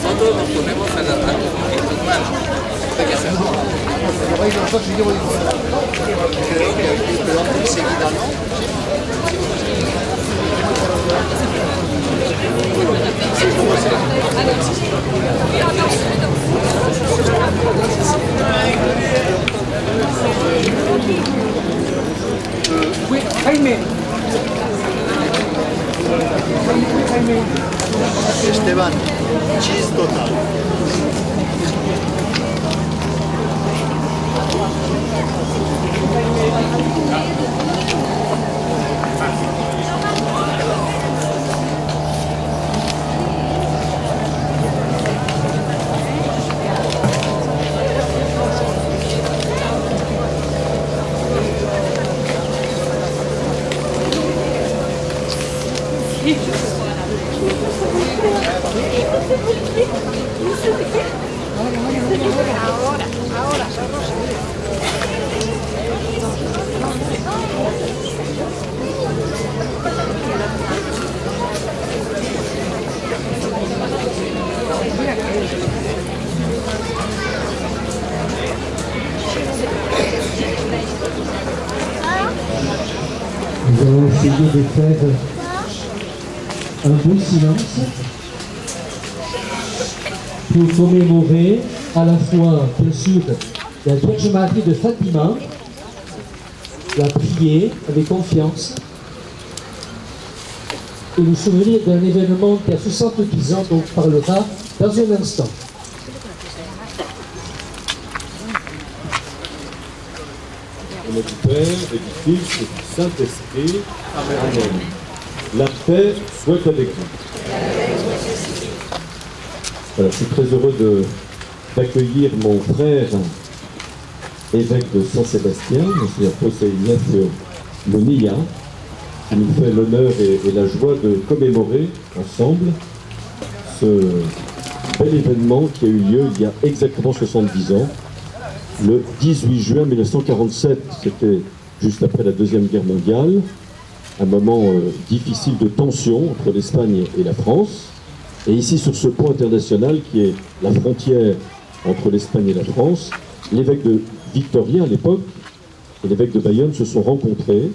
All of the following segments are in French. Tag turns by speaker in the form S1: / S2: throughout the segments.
S1: Nosotros nos ponemos a tus manos. Creo que enseguida no.
S2: Jaime.
S1: Esteban, cheese total.
S3: Nous allons essayer de faire un beau silence pour commémorer à la fois, bien sûr, la Vierge Marie de Fatima, la prier avec confiance et nous souvenir d'un événement qui a 70 ans, dont on parlera dans un instant.
S4: Au nom du Père et du Fils et du Saint-Esprit. Amen. La paix soit avec vous. Voilà, je suis très heureux d'accueillir mon frère, évêque de Saint-Sébastien, M. José Ignacio Munilla, qui nous fait l'honneur et la joie de commémorer ensemble ce bel événement qui a eu lieu il y a exactement 70 ans. Le 18 juin 1947, c'était juste après la Deuxième Guerre mondiale, un moment difficile de tension entre l'Espagne et la France. Et ici, sur ce point international qui est la frontière entre l'Espagne et la France, l'évêque de Victoria à l'époque et l'évêque de Bayonne se sont rencontrés.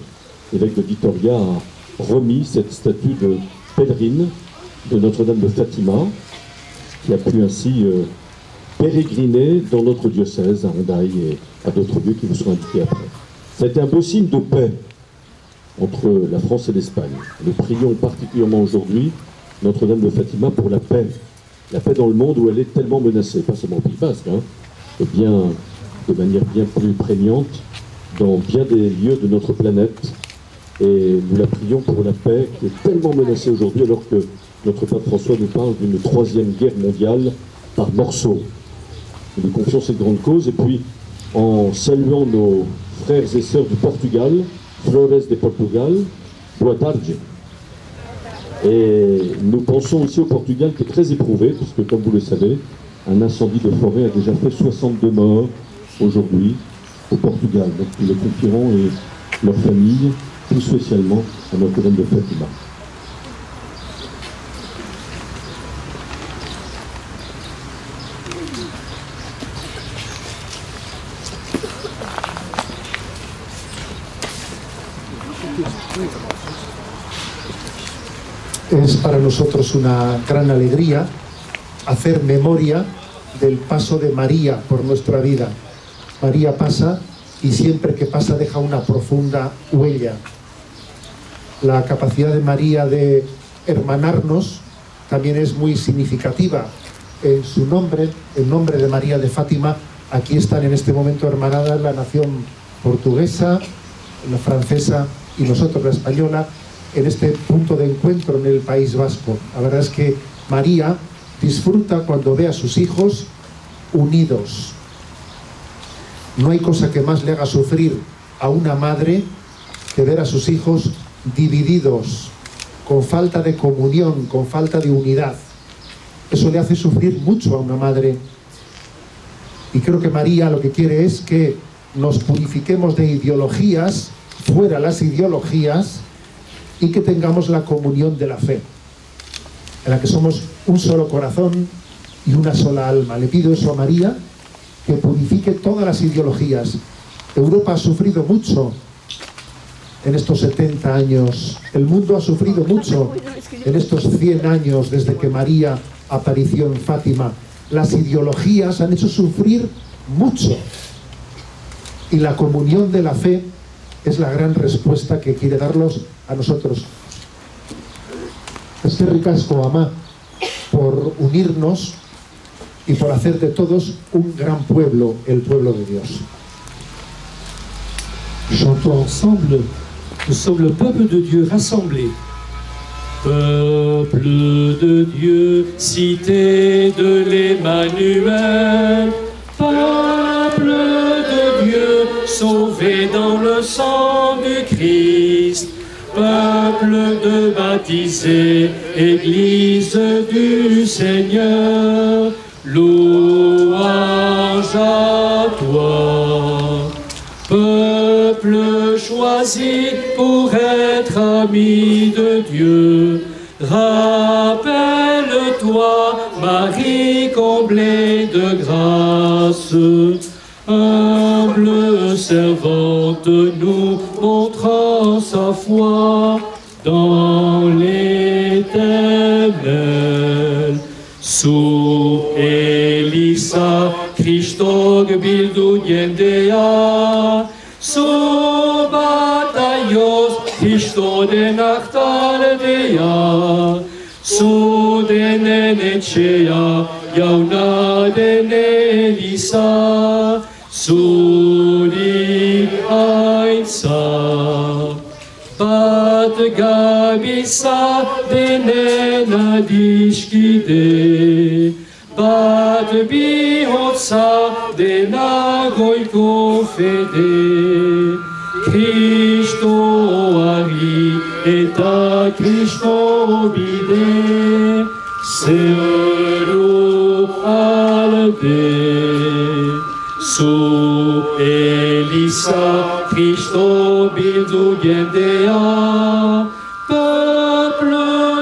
S4: L'évêque de Victoria a remis cette statue de pèlerine de Notre-Dame de Fatima, qui a pu ainsi pérégriner dans notre diocèse, à Hendaye et à d'autres lieux qui vous seront indiqués après. C'était un beau signe de paix entre la France et l'Espagne. Nous prions particulièrement aujourd'hui Notre-Dame de Fatima pour la paix dans le monde où elle est tellement menacée, pas seulement au Pays Basque, et bien de manière bien plus prégnante dans bien des lieux de notre planète. Et nous la prions pour la paix qui est tellement menacée aujourd'hui, alors que notre pape François nous parle d'une 3e guerre mondiale par morceaux. Nous confions cette grande cause, et puis en saluant nos frères et sœurs du Portugal, Flores de Portugal, boa tarde. Et nous pensons aussi au Portugal qui est très éprouvé, puisque comme vous le savez, un incendie de forêt a déjà fait 62 morts aujourd'hui au Portugal. Donc nous les confierons et leurs familles, tout spécialement à Notre-Dame de Fatima.
S2: Es para nosotros una gran alegría hacer memoria del paso de María por nuestra vida. María pasa y siempre que pasa deja una profunda huella. La capacidad de María de hermanarnos también es muy significativa. En su nombre, el nombre de María de Fátima, aquí están en este momento hermanadas la nación portuguesa, la francesa y nosotros la española, en este punto de encuentro en el País Vasco. La verdad es que María disfruta cuando ve a sus hijos unidos. No hay cosa que más le haga sufrir a una madre que ver a sus hijos divididos, con falta de comunión, con falta de unidad. Eso le hace sufrir mucho a una madre. Y creo que María lo que quiere es que nos purifiquemos de ideologías, fuera las ideologías, y que tengamos la comunión de la fe. en la que somos un solo corazón y una sola alma. Le pido eso a María, que purifique todas las ideologías. Europa ha sufrido mucho en estos 70 años, el mundo ha sufrido mucho en estos 100 años desde que María apareció en Fátima. Las ideologías han hecho sufrir mucho, y la comunión de la fe es la gran respuesta que quiere darlos a nosotros. Eskerrik asko, Ama, por unirnos y por hacer de todos un gran pueblo, el pueblo de Dios.
S3: Chantons ensemble, nous sommes le peuple de Dieu rassemblé. Peuple de Dieu, cité de l'Emmanuel, peuple de Dieu, sauvé dans le sang du Christ, peuple de baptisés, Église du Seigneur, louange à toi. Peuple choisi pour être ami de Dieu, rappelle-toi, Marie comblée de grâce, humble servante nous montrant sa foi dans l'Éternel. Su Elisa Christog bildungendea, su batallos Christo de nachtaldea, su de nenecea, jauna de Elisa, su di ainsa. Bat gabisa de nena dishkide, bat bihotsa de nagoy confede. Christo ari et a Christo bide, seru albe. Su Elisa Christo bildungendea, peuple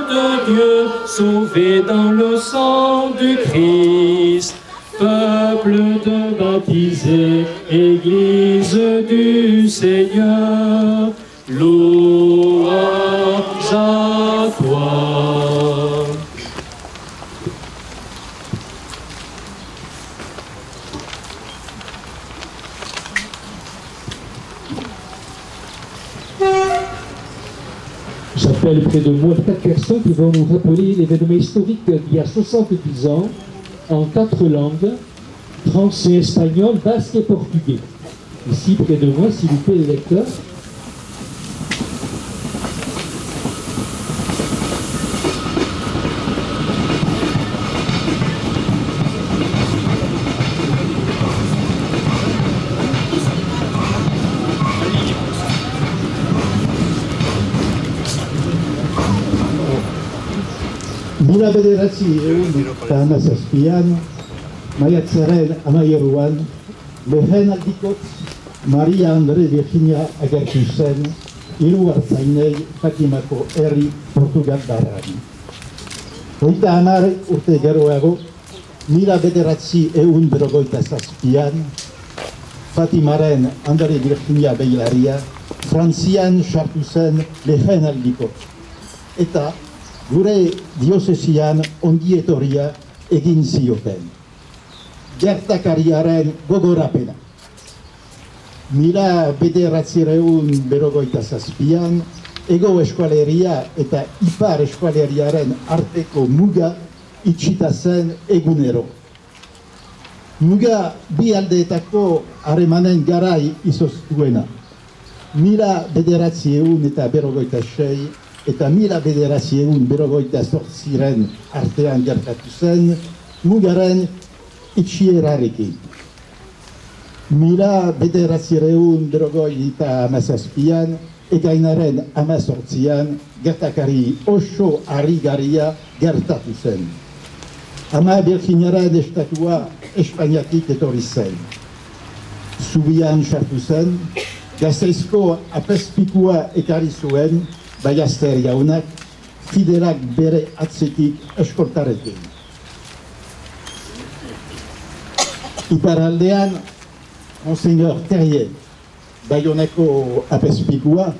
S3: de Dieu, sauvé dans le sang du Christ, peuple de baptisés, Église du Seigneur, louange à toi.
S5: J'appelle près de moi 4 personnes qui vont nous rappeler l'événement historique d'il y a 70 ans en 4 langues, français, espagnol, basque et portugais. Ici près de moi, s'il vous plaît, les lecteurs.
S6: Mila bederatzi eta hamazazpian, maiatzaren amaieruan, lehen aldikotz Maria Andre Virginia agertu zen, hiru artzainei Fatimako herri portugaldarran. Hogeita hamar urte geroago, mila bederatzi berrogeita zazpian, Fatimaren Andre Virginia behilaria, Frantzian sartu zen lehen aldikotz. Eta gure diosesian ongietorria egin zioten. Gertakariaren gogorapena. Mila bederatzireun berrogeita zazpian, Ego Eskualeria eta Ipar Eskualeriaren arteko muga itxita zen egunero. Muga bi aldeetako harremanen garai izoztuena. Mila bederatzireun eta berrogeita sei eta mila bederatzireun berrogeita zortziren artean gertatu zen mugaren itxierarekin. Mila bederatzireun berrogeita hamazazpian, ekainaren hamazortzian gertakari oso harrigarria gertatu zen. Ama Virginiaren estatua Espainiatik etorri zen. Zubian sartu zen, Gasteizko apezpikua ekarri zuen Ballester jaunak, fidelak bere atzetik eskortarekin. Iparraldean, Monseigneur Terrier, Baionako apezpikua,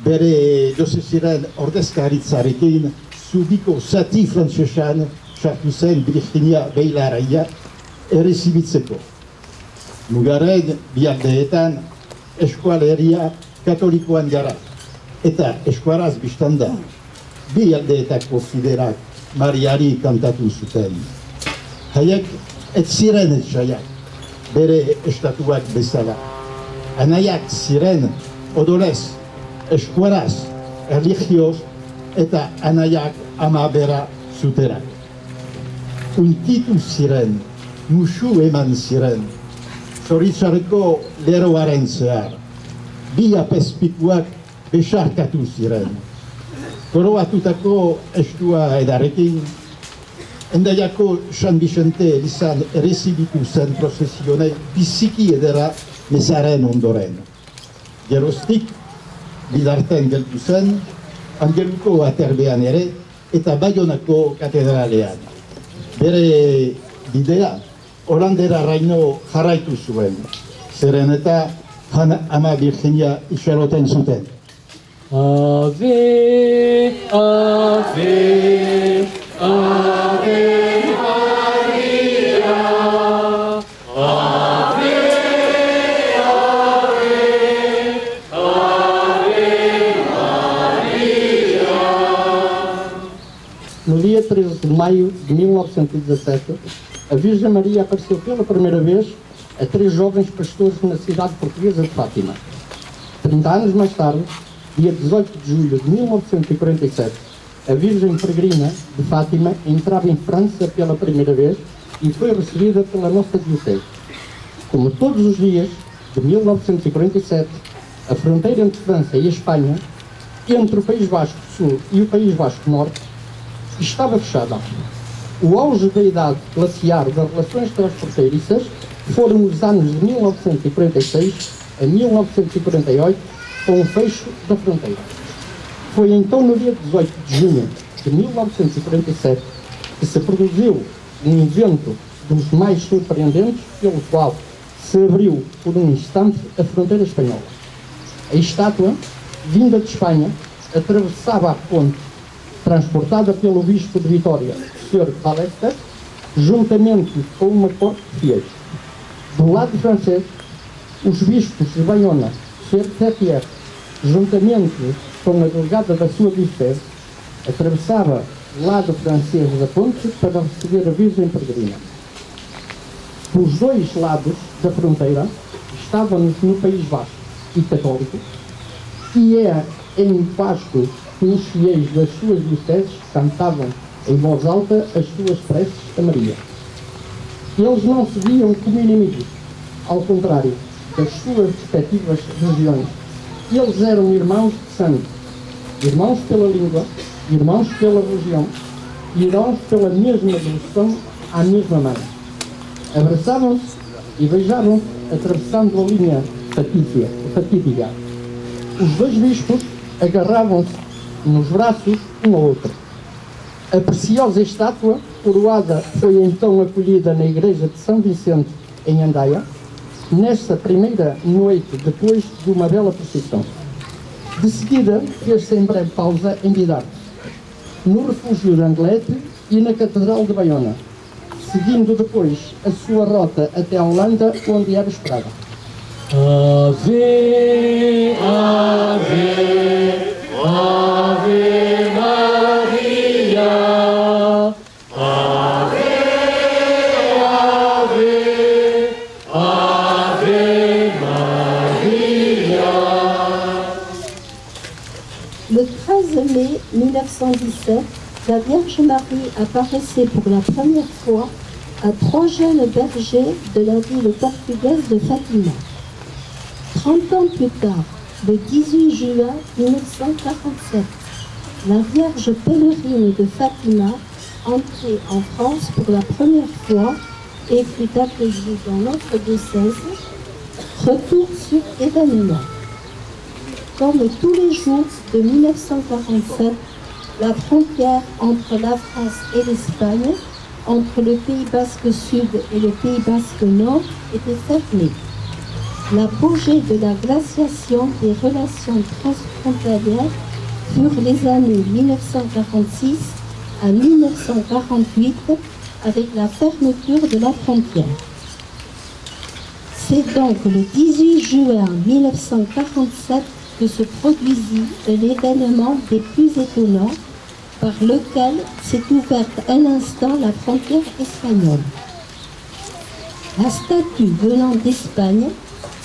S6: bere diozeziaren ordezkaritzarekin zubiko zati frantsesan sartu zen Virginia Beilaraia errezibitzeko. Mugaren bialdeetan eskualeria katolikoan gara, eta eskuaraz biztanda bi aldeetako fiderak Mariari kantatu zuten. Haiek ez ziren etxaiak, bere estatuak bezala. Anaiak ziren odolez, eskuaraz, religioz, eta anaiak ama bera zuterak. Untitu ziren, musu eman ziren, zoritzareko leroaren zehar. Bi apezpikuak besarkatu ziren. Koroatutako estua edarekin, Endaiako San Vicente elizan errezibitu zen prozesione biziki edera mezaren ondoren. Geroztik, bidarten geltu zen, Angeluko aterbean ere, eta Baionako katedralean. Bere bidea, Holandera raino jarraitu zuen, zeren eta ama Virginia itxaroten zuten.
S3: Ave, ave, ave Maria, ave, ave, ave Maria.
S7: No dia 13 de maio de 1917, a Virgem Maria apareceu pela primeira vez a 3 jovens pastores na cidade portuguesa de Fátima. 30 anos mais tarde, dia 18 de julho de 1947, a Virgem Peregrina de Fátima entrava em França pela primeira vez e foi recebida pela nossa diocese. Como todos os dias de 1947, a fronteira entre França e a Espanha, entre o País Vasco Sul e o País Vasco Norte, estava fechada. O auge da idade glaciar das relações transfronteiriças foram os anos de 1946 a 1948, com o fecho da fronteira. Foi então no dia 18 de junho de 1947 que se produziu um evento dos mais surpreendentes, pelo qual se abriu por um instante a fronteira espanhola. A estátua, vinda de Espanha, atravessava a ponte, transportada pelo bispo de Vitória, Sr. Palestra, juntamente com uma corte de fiéis. Do lado francês, os bispos de Baiona, Sr. Tetier, juntamente com a delegada da sua diocese, atravessava o lado francês da ponte para receber a Virgem Peregrina. Dos dois lados da fronteira estávamos no País Vasco e Católico, e é em Vasco que os fiéis das suas dioceses cantavam em voz alta as suas preces a Maria. Eles não se viam como inimigos, ao contrário das suas respectivas regiões. Eles eram irmãos de sangue, irmãos pela língua, irmãos pela religião, irmãos pela mesma devoção à mesma mãe. Abraçavam-se e beijavam-se, atravessando a linha fatídica. Os dois bispos agarravam-se nos braços um ao outro. A preciosa estátua coroada foi então acolhida na igreja de São Vicente, em Andaia, nesta primeira noite depois de uma bela procissão. De seguida, fez-se em breve pausa em Bidarte, no refúgio de Anglete e na Catedral de Baiona, seguindo depois a sua rota até a Holanda, onde era esperada.
S3: Ave, ave, ave Maria, ave, ave, ave Maria.
S8: Le 13 mai 1917, la Vierge Marie apparaissait pour la première fois à 3 jeunes bergers de la ville portugaise de Fatima. 30 ans plus tard, le 18 juin 1947, la Vierge pèlerine de Fatima entrait en France pour la première fois et fut accueillie dans notre diocèse. Retour sur événement. Comme tous les jours de 1947, La frontière entre la France et l'Espagne, entre le Pays Basque Sud et le Pays Basque Nord, était fermée. L'apogée de la glaciation des relations transfrontalières furent les années 1946 à 1948 avec la fermeture de la frontière. C'est donc le 18 juin 1947 que se produisit l'événement des plus étonnants par lequel s'est ouverte un instant la frontière espagnole. La statue venant d'Espagne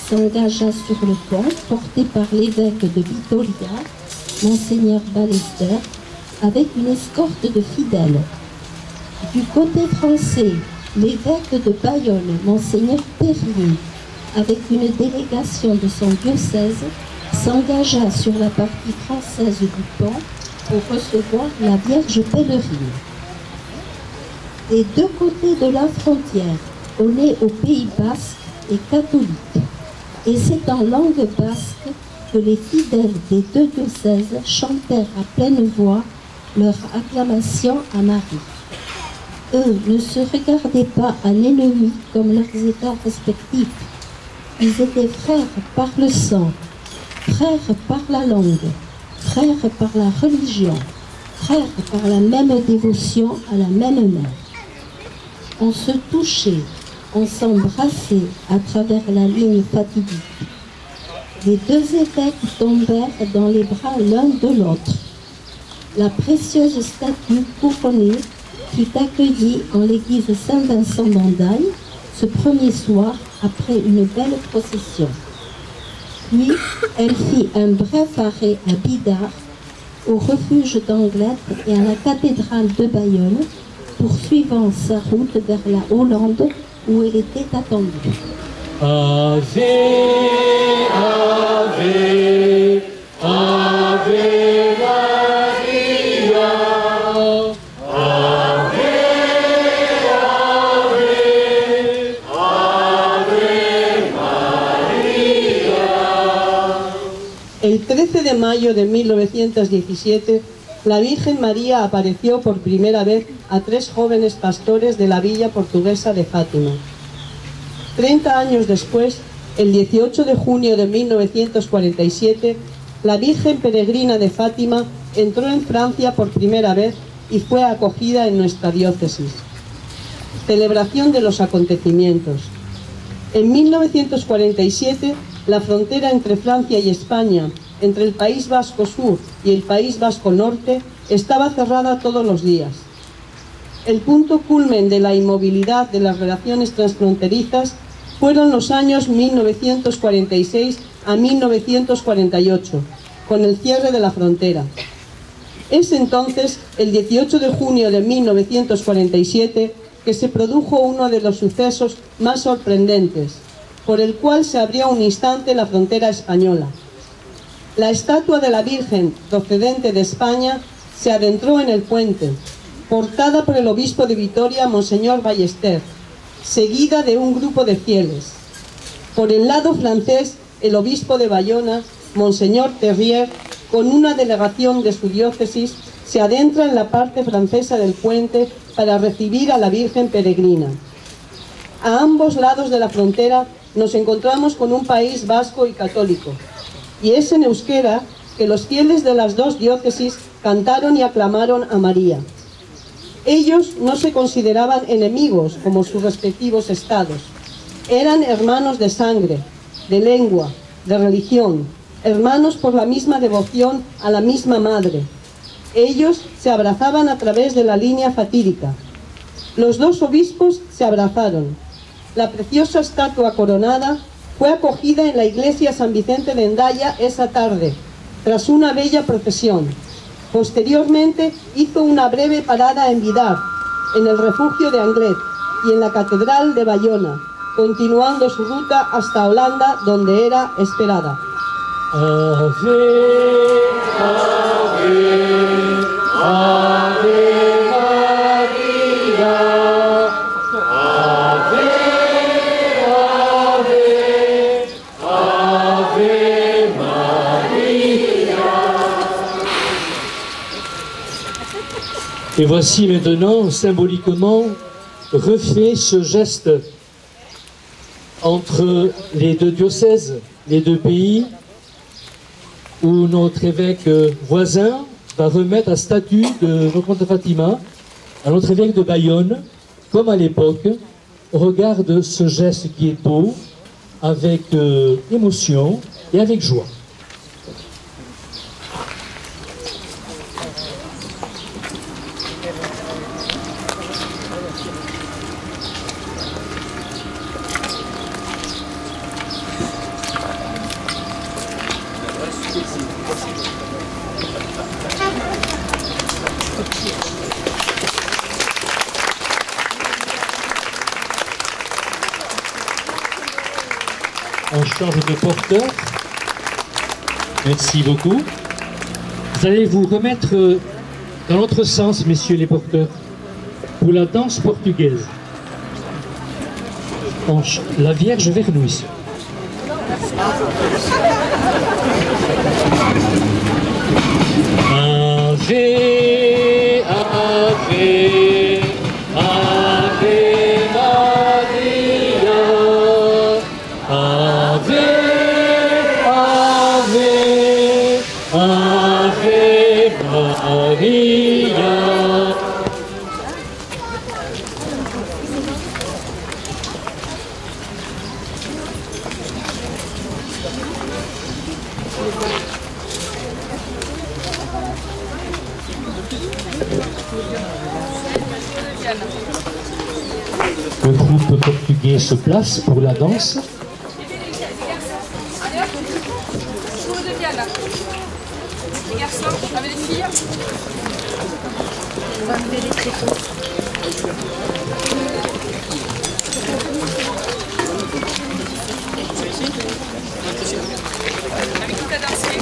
S8: s'engagea sur le pont porté par l'évêque de Vitoria, Monseigneur Ballester, avec une escorte de fidèles. Du côté français, l'évêque de Bayonne, Monseigneur Terrier, avec une délégation de son diocèse, s'engagea sur la partie française du pont pour recevoir la Vierge pèlerine. Des deux côtés de la frontière, on est au Pays Basque et catholique, et c'est en langue basque que les fidèles des deux diocèses chantèrent à pleine voix leur acclamation à Marie. Eux ne se regardaient pas en ennemis comme leurs états respectifs. Ils étaient frères par le sang, frères par la langue, frères par la religion, frères par la même dévotion à la même mère. On se touchait, on s'embrassait à travers la ligne fatidique. Les deux évêques tombèrent dans les bras l'un de l'autre. La précieuse statue couronnée fut accueillie en l'église Saint-Vincent d'Andaille ce premier soir après une belle procession. Puis, elle fit un bref arrêt à Bidart, au refuge d'Anglette et à la cathédrale de Bayonne, poursuivant sa route vers la Hollande où elle était attendue.
S3: Ave, Ave, Ave Maria. Ave, Ave, Ave Maria.
S9: El 13 de mayo de 1917, la Virgen María apareció por primera vez a 3 jóvenes pastores de la villa portuguesa de Fátima. 30 años después, el 18 de junio de 1947, la Virgen Peregrina de Fátima entró en Francia por primera vez y fue acogida en nuestra diócesis. Celebración de los acontecimientos. En 1947, la frontera entre Francia y España, entre el País Vasco Sur y el País Vasco Norte, estaba cerrada todos los días. El punto culmen de la inmovilidad de las relaciones transfronterizas fueron los años 1946 a 1948, con el cierre de la frontera. Es entonces, el 18 de junio de 1947, que se produjo uno de los sucesos más sorprendentes, por el cual se abrió un instante la frontera española. La estatua de la Virgen, procedente de España, se adentró en el puente, portada por el obispo de Vitoria, Monseñor Ballester, seguida de un grupo de fieles. Por el lado francés, el obispo de Bayona, Monseñor Terrier, con una delegación de su diócesis, se adentra en la parte francesa del puente para recibir a la Virgen Peregrina. A ambos lados de la frontera nos encontramos con un país vasco y católico, y es en euskera que los fieles de las dos diócesis cantaron y aclamaron a María. Ellos no se consideraban enemigos como sus respectivos estados. Eran hermanos de sangre, de lengua, de religión, hermanos por la misma devoción a la misma madre. Ellos se abrazaban a través de la línea fatídica. Los dos obispos se abrazaron. La preciosa estatua coronada fue acogida en la iglesia San Vicente de Hendaya esa tarde, tras una bella procesión. Posteriormente hizo una breve parada en Bidart, en el refugio de Anglet y en la catedral de Bayona, continuando su ruta hasta Holanda, donde era esperada.
S3: Ave, Ave, Ave Maria. Ave, Ave, Ave Maria. Et voici maintenant, symboliquement, refait ce geste entre les deux diocèses, les deux pays, où notre évêque voisin va remettre la statue de Notre-Dame de Fatima à notre évêque de Bayonne, comme à l'époque. Regarde ce geste qui est beau, avec émotion et avec joie. On change de porteur. Merci beaucoup. Vous allez vous remettre dans l'autre sens, messieurs les porteurs, pour la danse portugaise. La Vierge vers nous ici. Ave, Ave, Ave Maria, Ave, Ave, Ave Maria. Le groupe portugais se place pour la danse.
S10: Les garçons, avec les filles. On va enlever les tréteaux. Avec tout à danser.